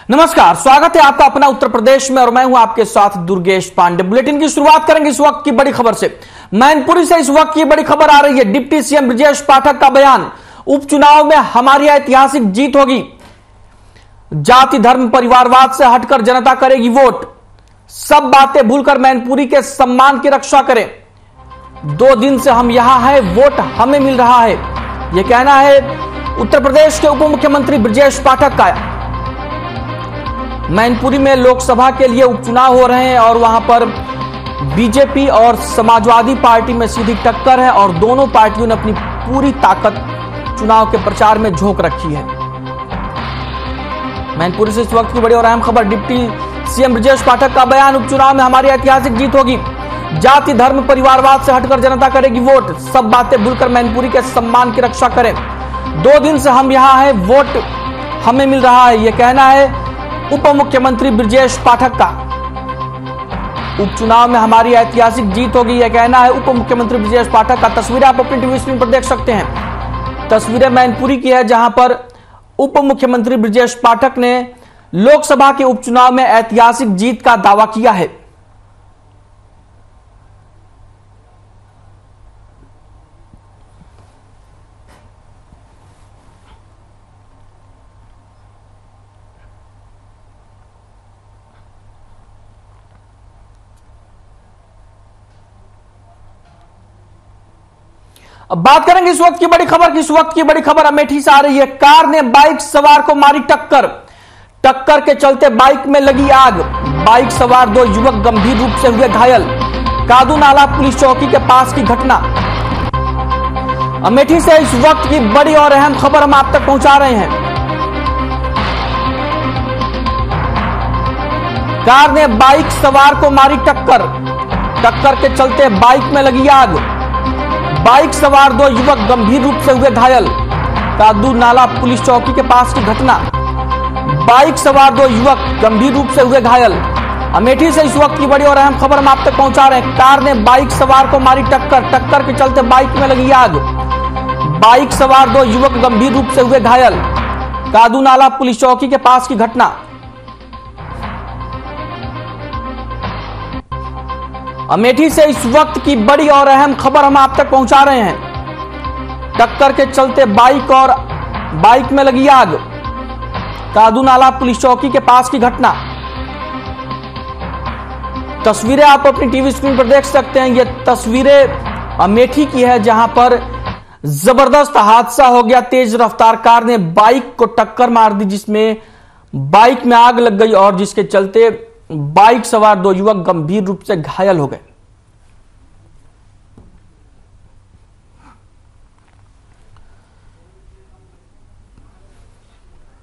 नमस्कार, स्वागत है आपका अपना उत्तर प्रदेश में और मैं हूं आपके साथ दुर्गेश पांडे। बुलेटिन की शुरुआत करेंगे इस वक्त की बड़ी खबर से। मैनपुरी से इस वक्त की बड़ी खबर आ रही है। डिप्टी सीएम ब्रजेश पाठक का बयान, उपचुनाव में हमारी ऐतिहासिक जीत होगी। जाति धर्म परिवारवाद से हटकर जनता करेगी वोट। सब बातें भूलकर मैनपुरी के सम्मान की रक्षा करें। 2 दिन से हम यहां हैं, वोट हमें मिल रहा है, यह कहना है उत्तर प्रदेश के उप मुख्यमंत्री ब्रजेश पाठक का। मैनपुरी में लोकसभा के लिए उपचुनाव हो रहे हैं और वहां पर बीजेपी और समाजवादी पार्टी में सीधी टक्कर है और दोनों पार्टियों ने अपनी पूरी ताकत चुनाव के प्रचार में झोंक रखी है। मैनपुरी से इस वक्त की बड़ी और अहम खबर, डिप्टी सीएम ब्रजेश पाठक का बयान, उपचुनाव में हमारी ऐतिहासिक जीत होगी। जाति धर्म परिवारवाद से हटकर जनता करेगी वोट। सब बातें भूलकर मैनपुरी के सम्मान की रक्षा करें। 2 दिन से हम यहां हैं, वोट हमें मिल रहा है, यह कहना है उप मुख्यमंत्री ब्रजेश पाठक का। उपचुनाव में हमारी ऐतिहासिक जीत होगी, यह कहना है उप मुख्यमंत्री ब्रजेश पाठक का। तस्वीरें आप अपनी टीवी स्क्रीन पर देख सकते हैं। तस्वीरें मैनपुरी की है जहां पर उप मुख्यमंत्री ब्रजेश पाठक ने लोकसभा के उपचुनाव में ऐतिहासिक जीत का दावा किया है। अब बात करेंगे इस वक्त की बड़ी खबर की। इस वक्त की बड़ी खबर अमेठी से आ रही है। कार ने बाइक सवार को मारी टक्कर। टक्कर के चलते बाइक में लगी आग। बाइक सवार 2 युवक गंभीर रूप से हुए घायल। कादू नाला पुलिस चौकी के पास की घटना। अमेठी से इस वक्त की बड़ी और अहम खबर हम आप तक पहुंचा रहे हैं। कार ने बाइक सवार को मारी टक्कर। टक्कर के चलते बाइक में लगी आग। बाइक सवार 2 युवक गंभीर रूप से हुए घायल। कादू नाला पुलिस चौकी के पास की घटना। बाइक सवार 2 युवक गंभीर रूप से हुए घायल। अमेठी से इस वक्त की बड़ी और अहम खबर हम आप तक पहुंचा रहे हैं। कार ने बाइक सवार को मारी टक्कर। टक्कर के चलते बाइक में लगी आग। बाइक सवार 2 युवक गंभीर रूप से हुए घायल। कादू नाला पुलिस चौकी के पास की घटना। अमेठी से इस वक्त की बड़ी और अहम खबर हम आप तक पहुंचा रहे हैं। टक्कर के चलते बाइक में लगी आग। कादू नाला पुलिस चौकी के पास की घटना। तस्वीरें आप अपनी टीवी स्क्रीन पर देख सकते हैं। ये तस्वीरें अमेठी की है जहां पर जबरदस्त हादसा हो गया। तेज रफ्तार कार ने बाइक को टक्कर मार दी जिसमें बाइक में आग लग गई और जिसके चलते बाइक सवार 2 युवक गंभीर रूप से घायल हो गए।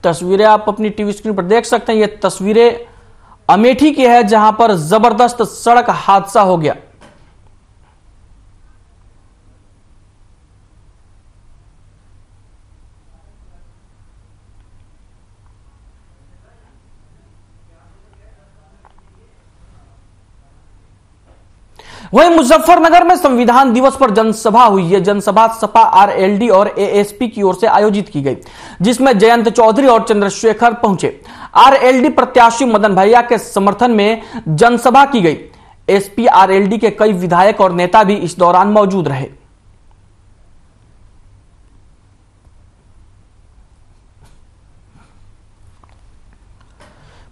तस्वीरें आप अपनी टीवी स्क्रीन पर देख सकते हैं। ये तस्वीरें अमेठी की है जहां पर जबरदस्त सड़क हादसा हो गया। वहीं मुजफ्फरनगर में संविधान दिवस पर जनसभा हुई। यह जनसभा सपा आरएलडी और एएसपी की ओर से आयोजित की गई जिसमें जयंत चौधरी और चंद्रशेखर पहुंचे। आरएलडी प्रत्याशी मदन भैया के समर्थन में जनसभा की गई। एसपी आरएलडी के कई विधायक और नेता भी इस दौरान मौजूद रहे।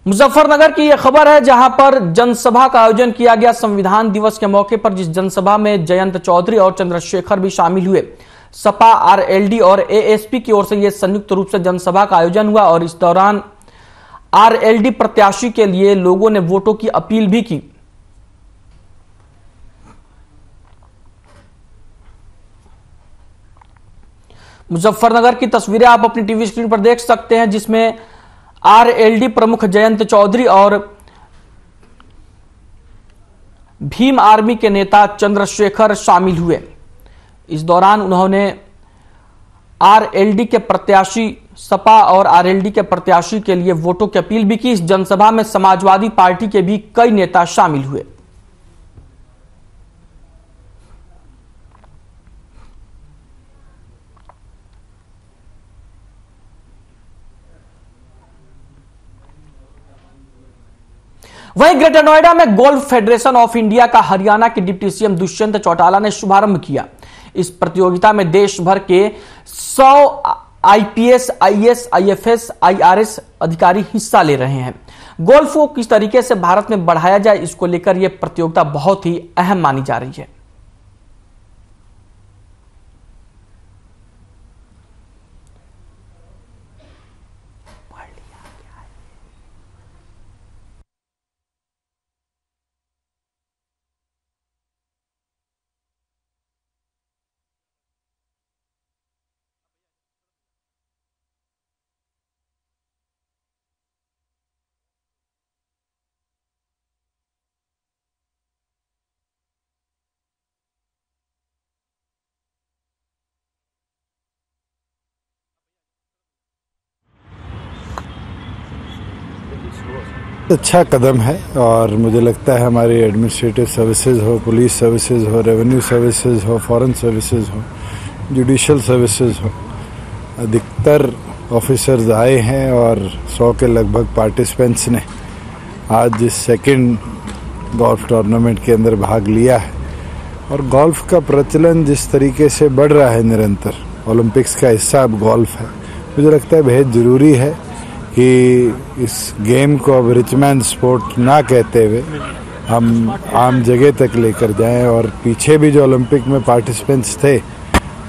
मुजफ्फरनगर की यह खबर है जहां पर जनसभा का आयोजन किया गया संविधान दिवस के मौके पर, जिस जनसभा में जयंत चौधरी और चंद्रशेखर भी शामिल हुए। सपा आरएलडी और एएसपी की ओर से यह संयुक्त रूप से जनसभा का आयोजन हुआ और इस दौरान आरएलडी प्रत्याशी के लिए लोगों ने वोटों की अपील भी की। मुजफ्फरनगर की तस्वीरें आप अपनी टीवी स्क्रीन पर देख सकते हैं जिसमें आरएलडी प्रमुख जयंत चौधरी और भीम आर्मी के नेता चंद्रशेखर शामिल हुए। इस दौरान उन्होंने आरएलडी के प्रत्याशी सपा और आरएलडी के प्रत्याशी के लिए वोटों की अपील भी की। इस जनसभा में समाजवादी पार्टी के भी कई नेता शामिल हुए। वहीं ग्रेटर नोएडा में गोल्फ फेडरेशन ऑफ इंडिया का हरियाणा के डिप्टी सीएम दुष्यंत चौटाला ने शुभारंभ किया। इस प्रतियोगिता में देश भर के 100 आईपीएस, आईएएस, आईएफएस, आईआरएस अधिकारी हिस्सा ले रहे हैं। गोल्फ को किस तरीके से भारत में बढ़ाया जाए, इसको लेकर यह प्रतियोगिता बहुत ही अहम मानी जा रही है। अच्छा कदम है और मुझे लगता है हमारी एडमिनिस्ट्रेटिव सर्विसेज हो, पुलिस सर्विसेज हो, रेवेन्यू सर्विसेज हो, फॉरेन सर्विसेज हो, जुडिशियल सर्विसेज हो, अधिकतर ऑफिसर्स आए हैं और 100 के लगभग पार्टिसिपेंट्स ने आज इस सेकंड गोल्फ टूर्नामेंट के अंदर भाग लिया है। और गोल्फ का प्रचलन जिस तरीके से बढ़ रहा है निरंतर, ओलंपिक्स का हिस्सा अब गोल्फ है, मुझे लगता है बेहद ज़रूरी है कि इस गेम को अब रिचमैन स्पोर्ट ना कहते हुए हम आम जगह तक लेकर जाएं। और पीछे भी जो ओलंपिक में पार्टिसिपेंट्स थे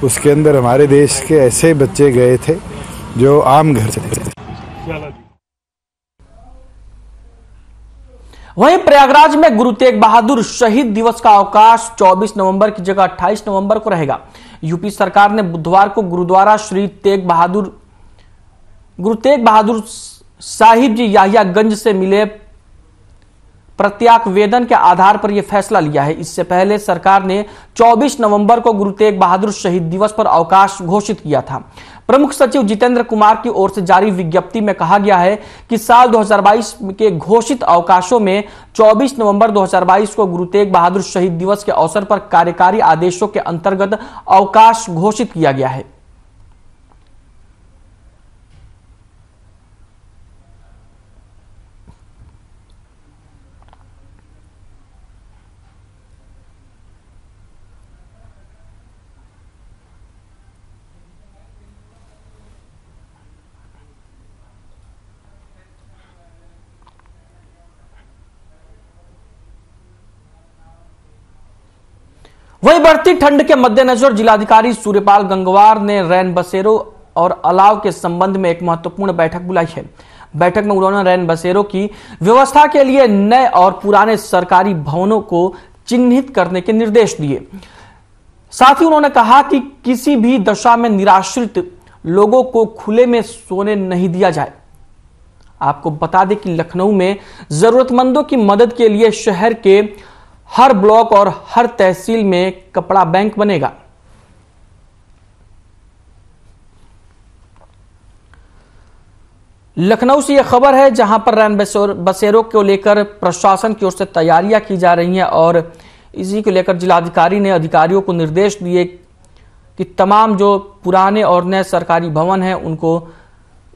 उसके अंदर हमारे देश के ऐसे बच्चे गए थे जो आम घर से थे। वहीं प्रयागराज में गुरु तेग बहादुर शहीद दिवस का अवकाश 24 नवंबर की जगह 28 नवंबर को रहेगा। यूपी सरकार ने बुधवार को गुरुद्वारा श्री गुरु तेग बहादुर साहिब जी याहियागंज से मिले प्रत्यावेदन के आधार पर यह फैसला लिया है। इससे पहले सरकार ने 24 नवंबर को गुरु तेग बहादुर शहीद दिवस पर अवकाश घोषित किया था। प्रमुख सचिव जितेंद्र कुमार की ओर से जारी विज्ञप्ति में कहा गया है कि साल 2022 के घोषित अवकाशों में 24 नवंबर 2022 को गुरु तेग बहादुर शहीद दिवस के अवसर पर कार्यकारी आदेशों के अंतर्गत अवकाश घोषित किया गया है। वहीं बढ़ती ठंड के मद्देनजर जिलाधिकारी सूर्यपाल गंगवार ने रैन बसेरों और अलाव के संबंध में एक महत्वपूर्ण बैठक बुलाई है। बैठक में उन्होंने रैन बसेरों की व्यवस्था के लिए नए और पुराने सरकारी भवनों को चिन्हित करने के निर्देश दिए। साथ ही उन्होंने कहा कि किसी भी दशा में निराश्रित लोगों को खुले में सोने नहीं दिया जाए। आपको बता दें कि लखनऊ में जरूरतमंदों की मदद के लिए शहर के हर ब्लॉक और हर तहसील में कपड़ा बैंक बनेगा। लखनऊ से यह खबर है, जहां पर रैन बसेरों को लेकर प्रशासन की ओर से तैयारियां की जा रही हैं और इसी को लेकर जिलाधिकारी ने अधिकारियों को निर्देश दिए कि तमाम जो पुराने और नए सरकारी भवन हैं उनको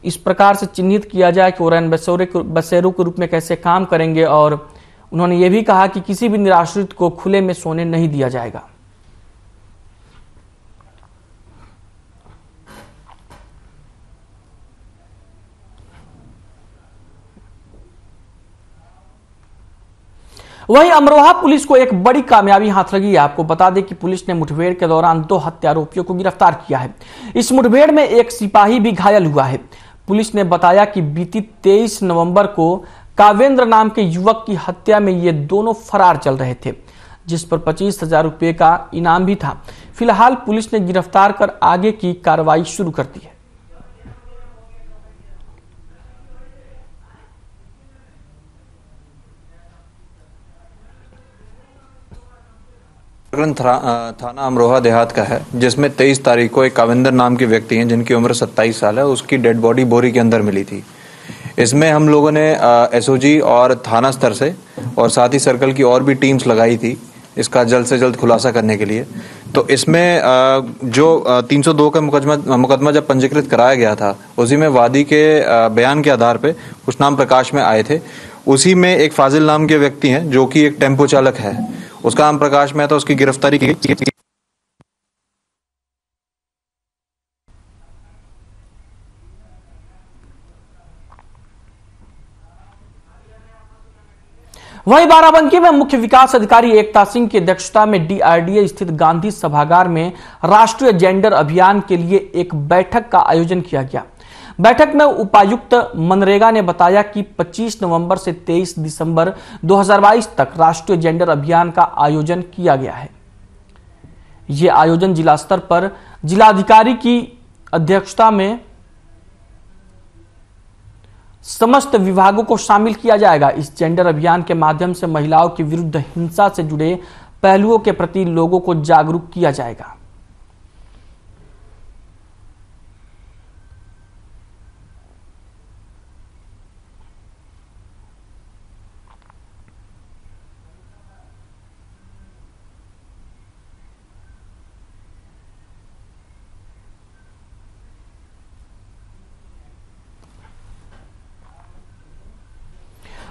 इस प्रकार से चिन्हित किया जाए कि वो रैन बसेरों के रूप में कैसे काम करेंगे। और उन्होंने ये भी कहा कि किसी भी निराश्रित को खुले में सोने नहीं दिया जाएगा। वहीं अमरोहा पुलिस को एक बड़ी कामयाबी हाथ लगी है। आपको बता दें कि पुलिस ने मुठभेड़ के दौरान 2 हत्यारोपियों को गिरफ्तार किया है। इस मुठभेड़ में एक सिपाही भी घायल हुआ है। पुलिस ने बताया कि बीती 23 नवंबर को कावेंद्र नाम के युवक की हत्या में ये दोनों फरार चल रहे थे, जिस पर 25,000 रुपए का इनाम भी था। फिलहाल पुलिस ने गिरफ्तार कर आगे की कार्रवाई शुरू कर दी है। थाना अमरोहा देहात का है, जिसमें 23 तारीख को एक कावेंद्र नाम के व्यक्ति हैं जिनकी उम्र 27 साल है, उसकी डेड बॉडी बोरी के अंदर मिली थी। इसमें हम लोगों ने एसओजी और थाना स्तर से और साथ ही सर्कल की और भी टीम्स लगाई थी इसका जल्द से जल्द खुलासा करने के लिए। तो इसमें जो 302 का मुकदमा जब पंजीकृत कराया गया था, उसी में वादी के बयान के आधार पे कुछ नाम प्रकाश में आए थे। उसी में एक फाजिल नाम के व्यक्ति हैं जो कि एक टेम्पो चालक है, उसका नाम प्रकाश मेहता, उसकी गिरफ्तारी की गई। वहीं बाराबंकी में मुख्य विकास अधिकारी एकता सिंह की अध्यक्षता में डीआरडीए स्थित गांधी सभागार में राष्ट्रीय जेंडर अभियान के लिए एक बैठक का आयोजन किया गया। बैठक में उपायुक्त मनरेगा ने बताया कि 25 नवंबर से 23 दिसंबर 2022 तक राष्ट्रीय जेंडर अभियान का आयोजन किया गया है। यह आयोजन जिला स्तर पर जिलाधिकारी की अध्यक्षता में समस्त विभागों को शामिल किया जाएगा। इस जेंडर अभियान के माध्यम से महिलाओं के विरुद्ध हिंसा से जुड़े पहलुओं के प्रति लोगों को जागरूक किया जाएगा।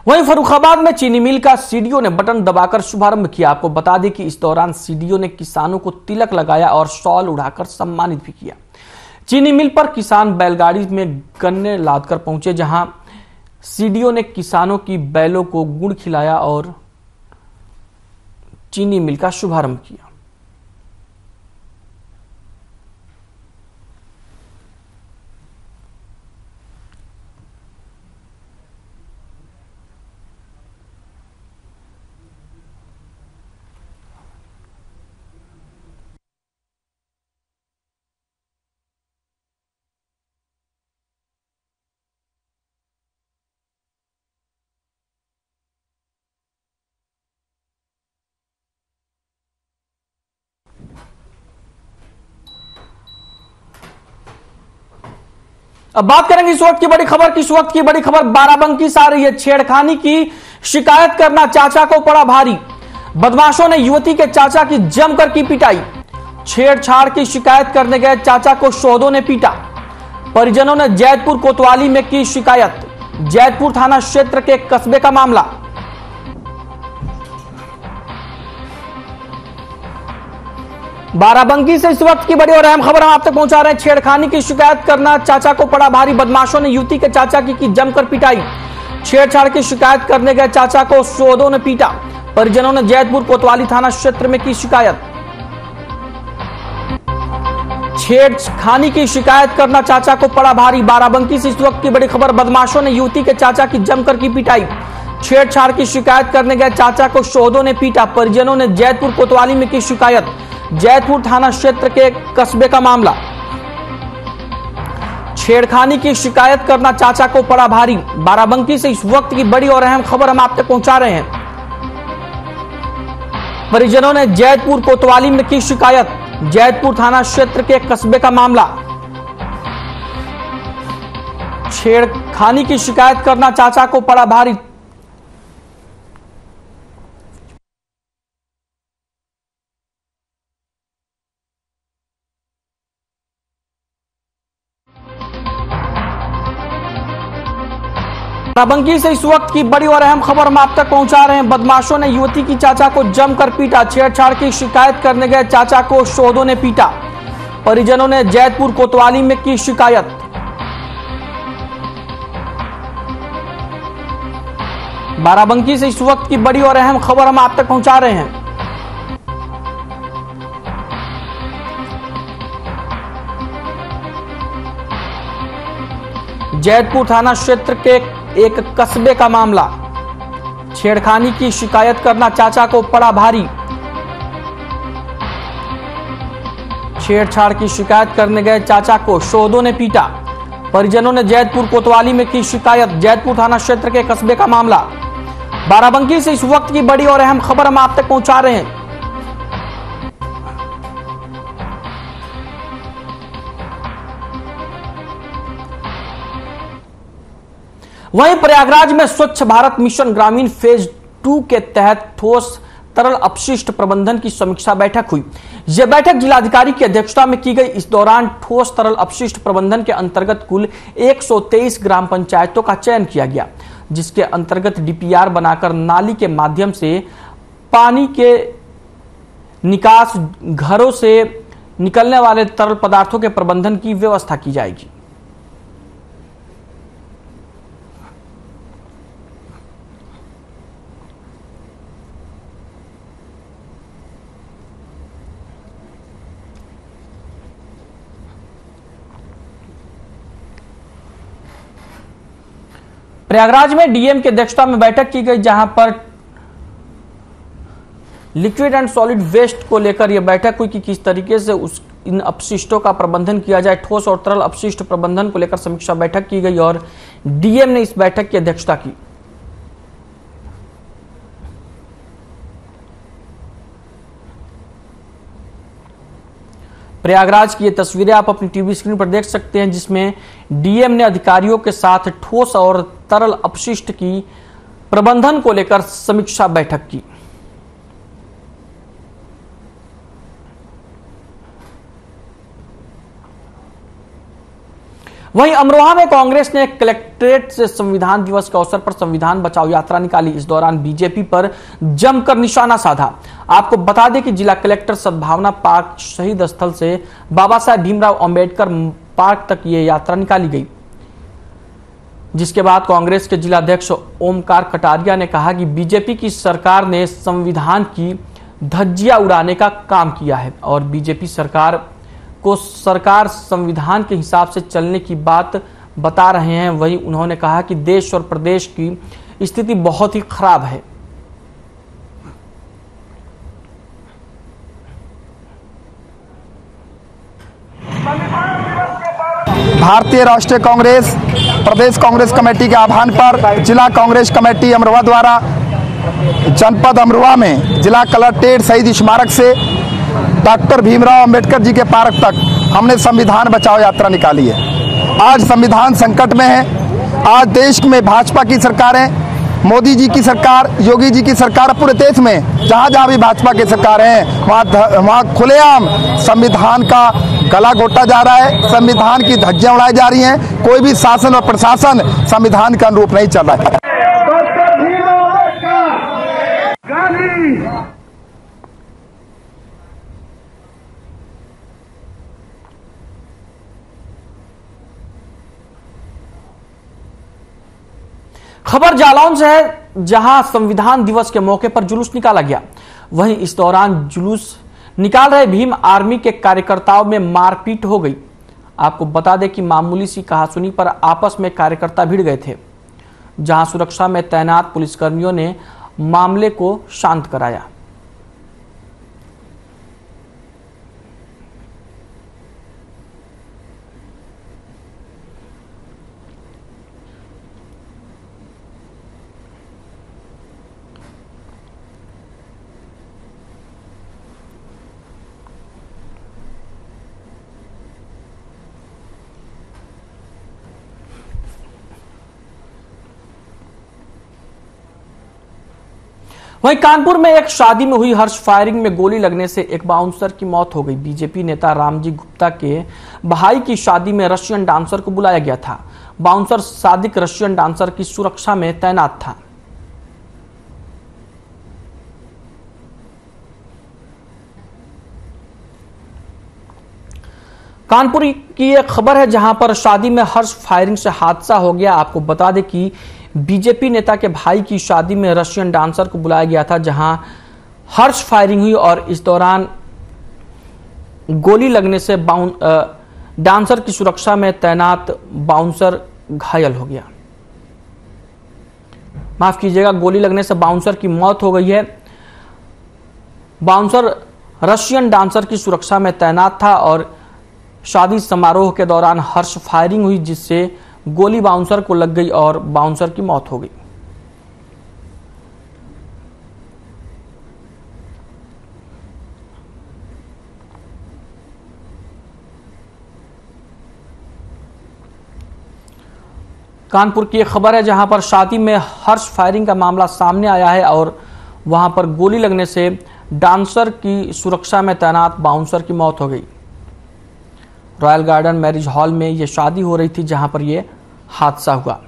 वहीं फर्रुखाबाद में चीनी मिल का सीडीओ ने बटन दबाकर शुभारंभ किया। आपको बता दें कि इस दौरान सीडीओ ने किसानों को तिलक लगाया और शॉल उड़ाकर सम्मानित भी किया। चीनी मिल पर किसान बैलगाड़ी में गन्ने लादकर पहुंचे, जहां सीडीओ ने किसानों की बैलों को गुड़ खिलाया और चीनी मिल का शुभारंभ किया। अब बात करेंगे इस वक्त की बड़ी खबर की। इस वक्त की बड़ी खबर बाराबंकी से आ रही है। छेड़खानी की शिकायत करना चाचा को पड़ा भारी। बदमाशों ने युवती के चाचा की जमकर की पिटाई। छेड़छाड़ की शिकायत करने गए चाचा को शोहदों ने पीटा। परिजनों ने जैतपुर कोतवाली में की शिकायत। जैतपुर थाना क्षेत्र के कस्बे का मामला। बाराबंकी से इस वक्त की बड़ी और अहम खबर हम आप तक पहुंचा रहे हैं। छेड़खानी की शिकायत करना चाचा को पड़ा भारी। बदमाशों ने युवती के चाचा की जमकर पिटाई। छेड़छाड़ की शिकायत करने गए चाचा को शोहदों ने पीटा। परिजनों ने जैतपुर कोतवाली थाना क्षेत्र में की शिकायत। छेड़खानी की शिकायत करना चाचा को पड़ा भारी। बाराबंकी से इस वक्त की बड़ी खबर। बदमाशों ने युवती के चाचा की जमकर की पिटाई। छेड़छाड़ की शिकायत करने गए चाचा को शोहदों ने पीटा। परिजनों ने जैतपुर कोतवाली में की शिकायत। जैतपुर थाना क्षेत्र के कस्बे का मामला। छेड़खानी की शिकायत करना चाचा को पड़ा भारी। बाराबंकी से इस वक्त की बड़ी और अहम खबर हम आप तक पहुंचा रहे हैं। परिजनों ने जैतपुर कोतवाली में की शिकायत। जैतपुर थाना क्षेत्र के कस्बे का मामला। छेड़खानी की शिकायत करना चाचा को पड़ा भारी। बाराबंकी से इस वक्त की बड़ी और अहम खबर हम आप तक पहुंचा रहे हैं। बदमाशों ने युवती की चाचा को जमकर पीटा। छेड़छाड़ की शिकायत करने गए चाचा को शोहदों ने पीटा। परिजनों ने जैतपुर कोतवाली में की शिकायत। बाराबंकी से इस वक्त की बड़ी और अहम खबर हम आप तक पहुंचा रहे हैं। जैतपुर थाना क्षेत्र के एक कस्बे का मामला। छेड़खानी की शिकायत करना चाचा को पड़ा भारी। छेड़छाड़ की शिकायत करने गए चाचा को शोहदों ने पीटा। परिजनों ने जैतपुर कोतवाली में की शिकायत। जैतपुर थाना क्षेत्र के कस्बे का मामला। बाराबंकी से इस वक्त की बड़ी और अहम खबर हम आप तक पहुंचा रहे हैं। वहीं प्रयागराज में स्वच्छ भारत मिशन ग्रामीण फेज 2 के तहत ठोस तरल अपशिष्ट प्रबंधन की समीक्षा बैठक हुई। यह बैठक जिलाधिकारी की अध्यक्षता में की गई। इस दौरान ठोस तरल अपशिष्ट प्रबंधन के अंतर्गत कुल 123 ग्राम पंचायतों का चयन किया गया। जिसके अंतर्गत डीपीआर बनाकर नाली के माध्यम से पानी के निकास, घरों से निकलने वाले तरल पदार्थों के प्रबंधन की व्यवस्था की जाएगी। प्रयागराज में डीएम की अध्यक्षता में बैठक की गई, जहां पर लिक्विड एंड सॉलिड वेस्ट को लेकर यह बैठक हुई कि किस तरीके से इन अपशिष्टों का प्रबंधन किया जाए। ठोस और तरल अपशिष्ट प्रबंधन को लेकर समीक्षा बैठक की गई और डीएम ने इस बैठक की अध्यक्षता की। प्रयागराज की ये तस्वीरें आप अपनी टीवी स्क्रीन पर देख सकते हैं, जिसमें डीएम ने अधिकारियों के साथ ठोस और तरल अपशिष्ट की प्रबंधन को लेकर समीक्षा बैठक की। वहीं अमरोहा में कांग्रेस ने कलेक्ट्रेट से संविधान दिवस के अवसर पर संविधान बचाओ यात्रा निकाली। इस दौरान बीजेपी पर जमकर निशाना साधा। आपको बता दें कि जिला कलेक्टर सद्भावना पार्क शहीद स्थल से बाबा साहेब भीमराव अंबेडकर पार्क तक ये यात्रा निकाली गई, जिसके बाद कांग्रेस के जिला अध्यक्ष ओमकार कटारिया ने कहा कि बीजेपी की सरकार ने संविधान की धज्जियां उड़ाने का काम किया है और बीजेपी सरकार संविधान के हिसाब से चलने की बात बता रहे हैं। वहीं उन्होंने कहा कि देश और प्रदेश की स्थिति बहुत ही खराब है। भारतीय राष्ट्रीय कांग्रेस प्रदेश कांग्रेस कमेटी के आह्वान पर जिला कांग्रेस कमेटी अमरोहा द्वारा जनपद अमरोहा में जिला कलेक्ट्रेट शहीद स्मारक से डॉक्टर भीमराव अंबेडकर जी के पार्क तक हमने संविधान बचाओ यात्रा निकाली है। आज संविधान संकट में है। आज देश में भाजपा की सरकारें, मोदी जी की सरकार, योगी जी की सरकार, पूरे देश में जहां जहां भी भाजपा की सरकार है वहां खुलेआम संविधान का गला घोटा जा रहा है, संविधान की धज्जियां उड़ाई जा रही हैं। कोई भी शासन और प्रशासन संविधान के अनुरूप नहीं चल रहा है। खबर जालौन से है, जहां संविधान दिवस के मौके पर जुलूस निकाला गया। वहीं इस दौरान जुलूस निकाल रहे भीम आर्मी के कार्यकर्ताओं में मारपीट हो गई। आपको बता दें कि मामूली सी कहासुनी पर आपस में कार्यकर्ता भिड़ गए थे, जहां सुरक्षा में तैनात पुलिसकर्मियों ने मामले को शांत कराया। वहीं कानपुर में एक शादी में हुई हर्ष फायरिंग में गोली लगने से एक बाउंसर की मौत हो गई। बीजेपी नेता रामजी गुप्ता के भाई की शादी में रशियन डांसर को बुलाया गया था। बाउंसर सादिक रशियन डांसर की सुरक्षा में तैनात था। कानपुर की एक खबर है, जहां पर शादी में हर्ष फायरिंग से हादसा हो गया। आपको बता दें कि बीजेपी नेता के भाई की शादी में रशियन डांसर को बुलाया गया था, जहां हर्ष फायरिंग हुई और इस दौरान गोली लगने से डांसर की सुरक्षा में तैनात बाउंसर घायल हो गया। माफ कीजिएगा, गोली लगने से बाउंसर की मौत हो गई है। बाउंसर रशियन डांसर की सुरक्षा में तैनात था और शादी समारोह के दौरान हर्ष फायरिंग हुई, जिससे गोली बाउंसर को लग गई और बाउंसर की मौत हो गई। कानपुर की एक खबर है, जहां पर शादी में हर्ष फायरिंग का मामला सामने आया है और वहां पर गोली लगने से डांसर की सुरक्षा में तैनात बाउंसर की मौत हो गई। रॉयल गार्डन मैरिज हॉल में यह शादी हो रही थी, जहां पर यह हादसा हुआ।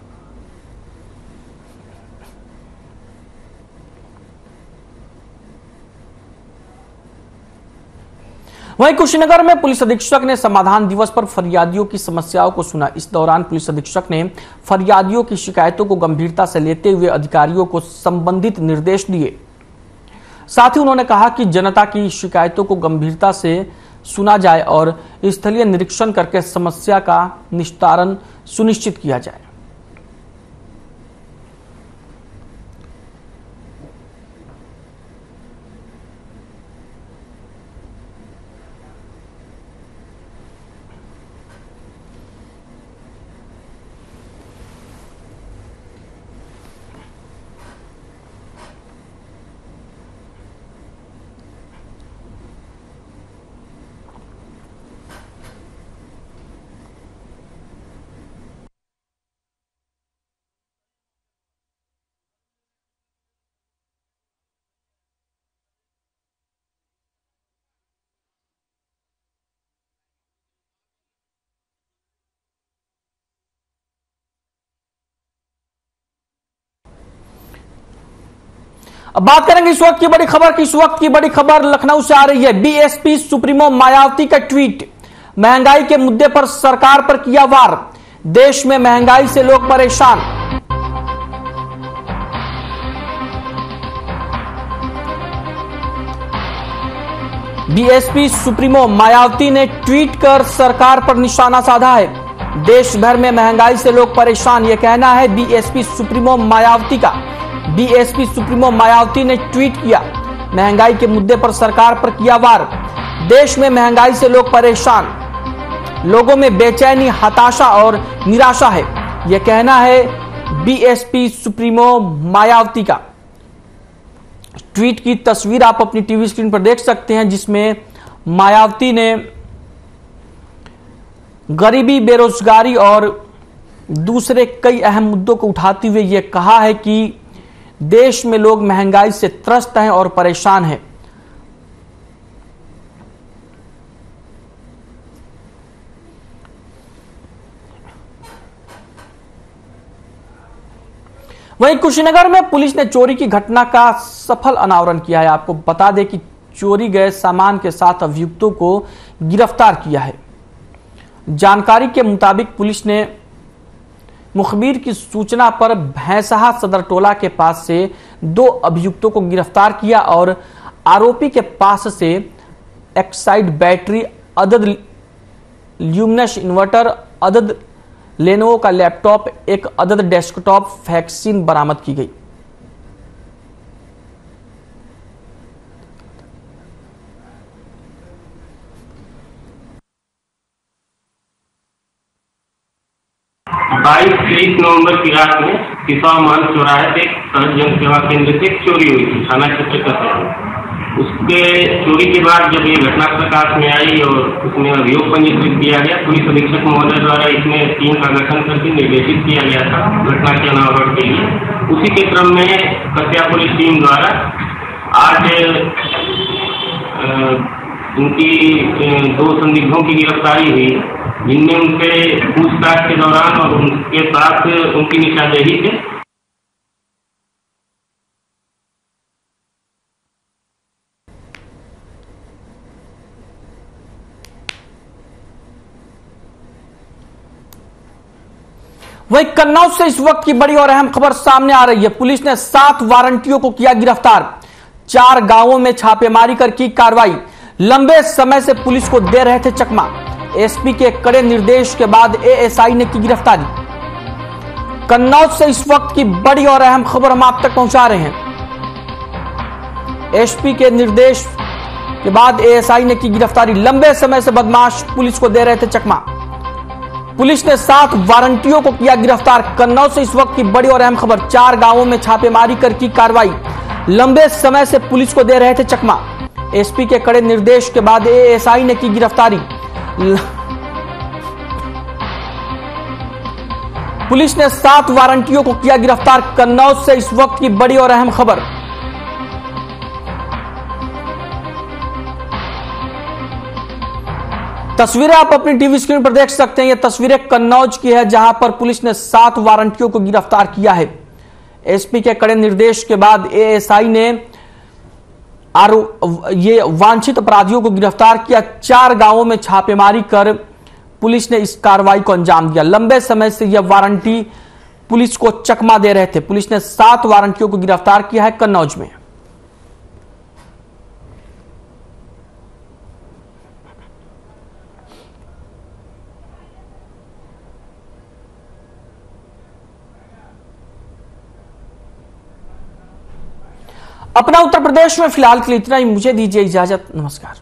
वहीं कुशीनगर में पुलिस अधीक्षक ने समाधान दिवस पर फरियादियों की समस्याओं को सुना। इस दौरान पुलिस अधीक्षक ने फरियादियों की शिकायतों को गंभीरता से लेते हुए अधिकारियों को संबंधित निर्देश दिए। साथ ही उन्होंने कहा कि जनता की शिकायतों को गंभीरता से सुना जाए और स्थलीय निरीक्षण करके समस्या का निस्तारण सुनिश्चित किया जाए। अब बात करेंगे इस वक्त की बड़ी खबर की। इस वक्त की बड़ी खबर लखनऊ से आ रही है। बीएसपी सुप्रीमो मायावती का ट्वीट, महंगाई के मुद्दे पर सरकार पर किया वार, देश में महंगाई से लोग परेशान। बीएसपी सुप्रीमो मायावती ने ट्वीट कर सरकार पर निशाना साधा है। देश भर में महंगाई से लोग परेशान, यह कहना है बीएसपी सुप्रीमो मायावती का। बीएसपी सुप्रीमो मायावती ने ट्वीट किया, महंगाई के मुद्दे पर सरकार पर किया वार, देश में महंगाई से लोग परेशान, लोगों में बेचैनी, हताशा और निराशा है, यह कहना है बीएसपी सुप्रीमो मायावती का। ट्वीट की तस्वीर आप अपनी टीवी स्क्रीन पर देख सकते हैं, जिसमें मायावती ने गरीबी, बेरोजगारी और दूसरे कई अहम मुद्दों को उठाते हुए यह कहा है कि देश में लोग महंगाई से त्रस्त हैं और परेशान हैं। वहीं कुशीनगर में पुलिस ने चोरी की घटना का सफल अनावरण किया है। आपको बता दें कि चोरी गए सामान के साथ अभियुक्तों को गिरफ्तार किया है। जानकारी के मुताबिक पुलिस ने मुखबिर की सूचना पर भैंसहा सदर टोला के पास से 2 अभियुक्तों को गिरफ्तार किया और आरोपी के पास से एक्साइड बैटरी, अदद ल्यूमिनस इन्वर्टर, अदद लेनोवो का लैपटॉप, एक अदद डेस्कटॉप वैक्सीन बरामद की गई। बाईस 23 नवंबर की रात में किसाव मान चौराहे से एक सहज जन सेवा केंद्र से चोरी हुई थी, थाना क्षेत्र का। उसके चोरी के बाद जब ये घटना प्रकाश में आई और उसमें अभियोग पंजीकृत किया गया, पुलिस अधीक्षक महोदय द्वारा इसमें टीम का गठन करके निर्देशित किया गया था घटना के अनावरण के लिए। उसी के क्रम में कस्या पुलिस टीम द्वारा आज उनकी 2 संदिग्धों की गिरफ्तारी हुई, जिनमें उनसे पूछताछ के दौरान और उनके साथ उनकी निशानदेही से वहीं कन्नौज से इस वक्त की बड़ी और अहम खबर सामने आ रही है। पुलिस ने 7 वारंटियों को किया गिरफ्तार, 4 गांवों में छापेमारी कर की कार्रवाई, लंबे समय से पुलिस को दे रहे थे चकमा। एसपी के कड़े निर्देश के बाद एएसआई ने की गिरफ्तारी। कन्नौज से इस वक्त की बड़ी और अहम खबर हम आप तक पहुंचा रहे हैं। एसपी के निर्देश के बाद एएसआई ने की गिरफ्तारी, लंबे समय से बदमाश पुलिस को दे रहे थे चकमा। पुलिस ने 7 वारंटियों को किया गिरफ्तार। कन्नौज से इस वक्त की बड़ी और अहम खबर, 4 गांवों में छापेमारी कर की कार्रवाई, लंबे समय से पुलिस को दे रहे थे चकमा। एसपी के कड़े निर्देश के बाद एएसआई ने की गिरफ्तारी। पुलिस ने 7 वारंटियों को किया गिरफ्तार। कन्नौज से इस वक्त की बड़ी और अहम खबर। तस्वीरें आप अपनी टीवी स्क्रीन पर देख सकते हैं। यह तस्वीरें कन्नौज की है, जहां पर पुलिस ने 7 वारंटियों को गिरफ्तार किया है। एसपी के कड़े निर्देश के बाद एएसआई ने ये वांछित अपराधियों को गिरफ्तार किया। 4 गांवों में छापेमारी कर पुलिस ने इस कार्रवाई को अंजाम दिया। लंबे समय से यह वारंटी पुलिस को चकमा दे रहे थे। पुलिस ने 7 वारंटियों को गिरफ्तार किया है कन्नौज में। अपना उत्तर प्रदेश में फिलहाल के लिए इतना ही। मुझे दीजिए इजाजत। नमस्कार।